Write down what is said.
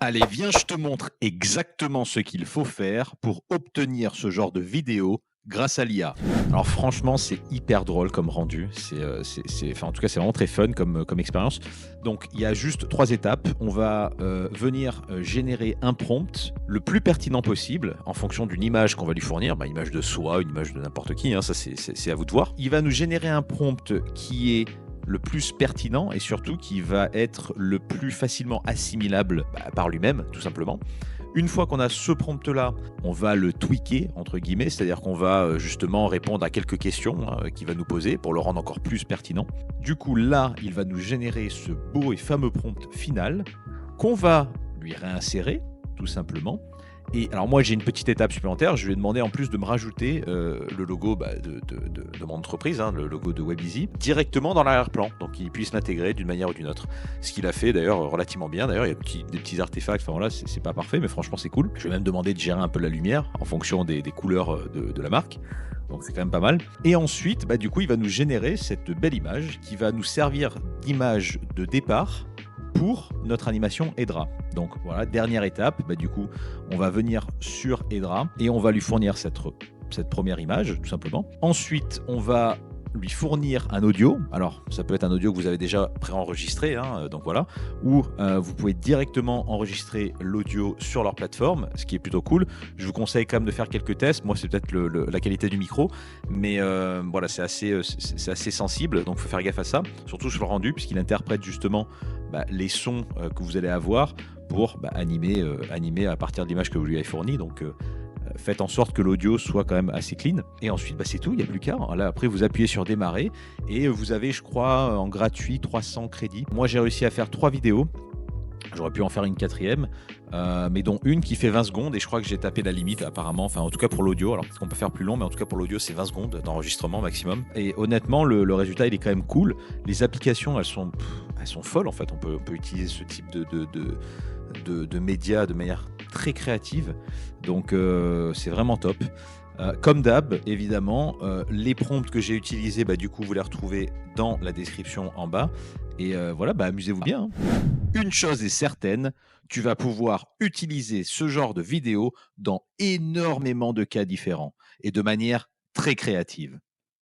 Allez, viens, je te montre exactement ce qu'il faut faire pour obtenir ce genre de vidéo grâce à l'IA. Alors franchement, c'est hyper drôle comme rendu. Enfin, en tout cas, c'est vraiment très fun comme expérience. Donc, il y a juste 3 étapes. On va venir générer un prompt le plus pertinent possible en fonction d'une image qu'on va lui fournir. Une image de soi, une image de n'importe qui, hein, ça c'est à vous de voir. Il va nous générer un prompt qui est le plus pertinent et surtout qui va être le plus facilement assimilable par lui-même, tout simplement. Une fois qu'on a ce prompt-là, on va le tweaker, entre guillemets, c'est-à-dire qu'on va justement répondre à quelques questions qu'il va nous poser pour le rendre encore plus pertinent. Du coup, là, il va nous générer ce beau et fameux prompt final qu'on va lui réinsérer, tout simplement. Et alors moi, j'ai une petite étape supplémentaire. Je lui ai demandé en plus de me rajouter le logo de mon entreprise, hein, le logo de Webeasy, directement dans l'arrière-plan, donc qu'il puisse l'intégrer d'une manière ou d'une autre. Ce qu'il a fait d'ailleurs relativement bien. D'ailleurs, il y a des petits artefacts. Enfin voilà, c'est pas parfait, mais franchement, c'est cool. Je lui ai même demandé de gérer un peu la lumière en fonction des couleurs de la marque. Donc c'est quand même pas mal. Et ensuite, du coup, il va nous générer cette belle image qui va nous servir d'image de départ pour notre animation Edra. Donc voilà, dernière étape, du coup, on va venir sur Edra et on va lui fournir cette première image, tout simplement. Ensuite, on va lui fournir un audio. Alors, ça peut être un audio que vous avez déjà préenregistré, hein, donc voilà, ou vous pouvez directement enregistrer l'audio sur leur plateforme, ce qui est plutôt cool. Je vous conseille quand même de faire quelques tests. Moi, c'est peut-être la qualité du micro, mais voilà, c'est assez sensible, donc il faut faire gaffe à ça, surtout sur le rendu, puisqu'il interprète justement les sons que vous allez avoir pour animer à partir de l'image que vous lui avez fournie. Donc, faites en sorte que l'audio soit quand même assez clean. Et ensuite, c'est tout, il n'y a plus qu'à. Là, après, vous appuyez sur démarrer et vous avez, je crois, en gratuit 300 crédits. Moi, j'ai réussi à faire 3 vidéos. J'aurais pu en faire une quatrième, mais dont une qui fait 20 secondes et je crois que j'ai tapé la limite apparemment, enfin en tout cas pour l'audio, alors peut-être qu'on peut faire plus long, mais en tout cas pour l'audio c'est 20 secondes d'enregistrement maximum. Et honnêtement, le résultat il est quand même cool. Les applications elles sont folles en fait, on peut utiliser ce type de médias de manière très créative, donc c'est vraiment top. Comme d'hab, évidemment, les prompts que j'ai utilisés, du coup, vous les retrouvez dans la description en bas. Et voilà, amusez-vous bien, hein. Une chose est certaine, tu vas pouvoir utiliser ce genre de vidéo dans énormément de cas différents et de manière très créative.